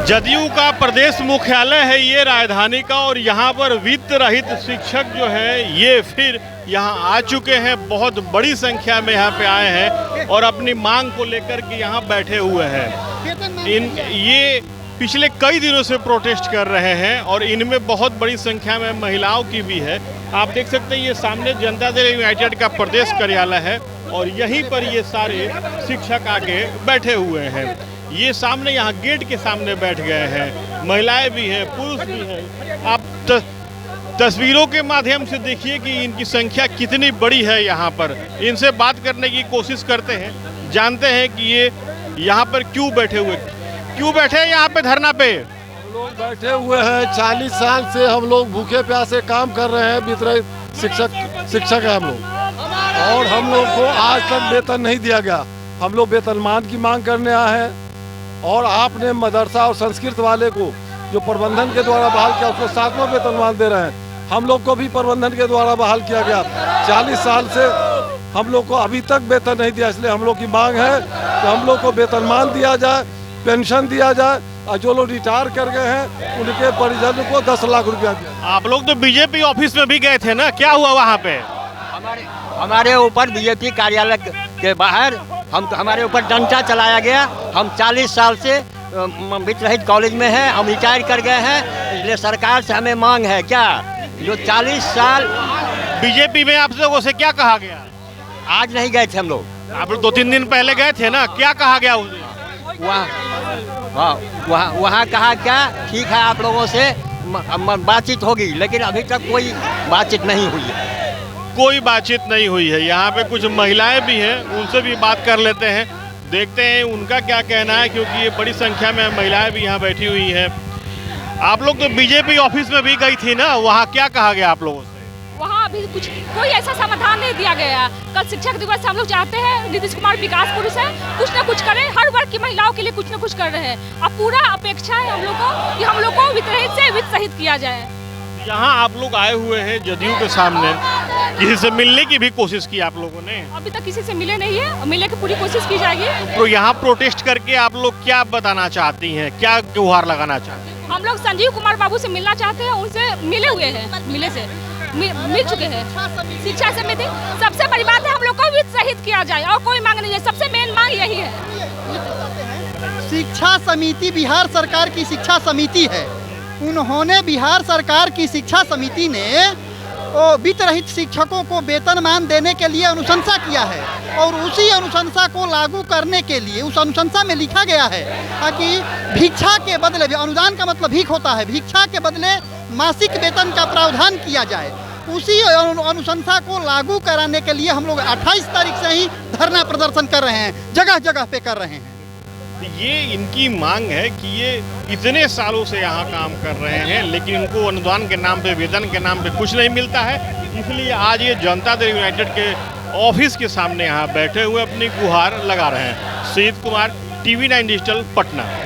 जदयू का प्रदेश मुख्यालय है ये राजधानी का, और यहाँ पर वित्त रहित शिक्षक जो है ये फिर यहाँ आ चुके हैं। बहुत बड़ी संख्या में यहाँ पे आए हैं और अपनी मांग को लेकर के यहाँ बैठे हुए हैं। ये पिछले कई दिनों से प्रोटेस्ट कर रहे हैं और इनमें बहुत बड़ी संख्या में महिलाओं की भी है। आप देख सकते हैं ये सामने जनता दल यूनाइटेड का प्रदेश कार्यालय है और यहीं पर ये सारे शिक्षक आके बैठे हुए हैं। ये सामने यहाँ गेट के सामने बैठ गए हैं। महिलाएं भी हैं, पुरुष भी हैं। आप तस्वीरों के माध्यम से देखिए कि इनकी संख्या कितनी बड़ी है। यहाँ पर इनसे बात करने की कोशिश करते हैं, जानते हैं कि ये यहाँ पर क्यों बैठे हैं यहाँ पे धरना पे। हम लोग बैठे हुए हैं 40 साल से, हम लोग भूखे प्यासे काम कर रहे हैं। वितरित शिक्षक है हम लोग, और हम लोग को आज तक वेतन नहीं दिया गया। हम लोग वेतनमान की मांग करने आए हैं, और आपने मदरसा और संस्कृत वाले को जो प्रबंधन के द्वारा बहाल किया उसको 7वां वेतनमान दे रहे हैं। हम लोग को भी प्रबंधन के द्वारा बहाल किया गया। 40 साल से हम लोग को अभी तक वेतन नहीं दिया, इसलिए हम लोग की मांग है कि हम लोग को वेतनमान दिया जाए, पेंशन दिया जाए, और जो लोग रिटायर कर गए हैं उनके परिजन को 10 लाख रुपया दिया। आप लोग तो बीजेपी ऑफिस में भी गए थे ना, क्या हुआ वहाँ पे? हमारे ऊपर बीजेपी कार्यालय के बाहर हमारे ऊपर डंडा चलाया गया। हम 40 साल से वित्त रहित कॉलेज में हैं, हम रिटायर कर गए हैं, इसलिए सरकार से हमें मांग है क्या जो 40 साल बीजेपी में आप लोगों से क्या कहा गया? आज नहीं गए थे हम लोग। आप लोग 2-3 दिन पहले गए थे ना, क्या कहा गया उस दिन? वहाँ कहा क्या ठीक है आप लोगों से बातचीत होगी, लेकिन अभी तक कोई बातचीत नहीं हुई है। कोई बातचीत नहीं हुई है। यहाँ पे कुछ महिलाएं भी हैं, उनसे भी बात कर लेते हैं, देखते हैं उनका क्या कहना है, क्योंकि ये बड़ी संख्या में महिलाएं भी यहाँ बैठी हुई हैं। आप लोग तो बीजेपी ऑफिस में भी गई थी ना, वहाँ क्या कहा गया आप लोगों से? वहाँ अभी कोई ऐसा समाधान नहीं दिया गया। कल शिक्षक दिवस से हम लोग चाहते हैं नीतीश कुमार विकास पुरुष है, कुछ न कुछ करें, हर वर्ग की महिलाओं के लिए कुछ न कुछ कर रहे हैं। अब पूरा अपेक्षा है हम लोग को कि हम लोग को वित्त रहित से वित्त सहित किया जाए। यहाँ आप लोग आए हुए हैं जदयू के सामने, किसी से मिलने की भी कोशिश की आप लोगों ने? अभी तक किसी से मिले नहीं है, मिलने की पूरी कोशिश की जाएगी। तो यहाँ प्रोटेस्ट करके आप लोग क्या बताना चाहती हैं, क्या गुहार लगाना चाहती हैं? हम लोग संजीव कुमार बाबू से मिलना चाहते हैं, उनसे मिले हुए हैं, मिल चुके हैं। शिक्षा समिति सबसे बड़ी बात है, हम लोग को वित्त सहित किया जाए और कोई मांग नहीं है। सबसे मेन मांग यही है। शिक्षा समिति बिहार सरकार की शिक्षा समिति है। उन्होंने बिहार सरकार की शिक्षा समिति ने वित्त रहित शिक्षकों को वेतनमान देने के लिए अनुशंसा किया है, और उसी अनुशंसा को लागू करने के लिए उस अनुशंसा में लिखा गया है कि भिक्षा के बदले, अनुदान का मतलब भीख होता है, भिक्षा के बदले मासिक वेतन का प्रावधान किया जाए। उसी अनुशंसा को लागू कराने के लिए हम लोग 28 तारीख से ही धरना प्रदर्शन कर रहे हैं, जगह जगह पे कर रहे हैं। ये इनकी मांग है कि ये इतने सालों से यहाँ काम कर रहे हैं, लेकिन इनको अनुदान के नाम पे, वेतन के नाम पे कुछ नहीं मिलता है। इसलिए आज ये जनता दल यूनाइटेड के ऑफिस के सामने यहाँ बैठे हुए अपनी गुहार लगा रहे हैं। शहीद कुमार, TV9 डिजिटल, पटना।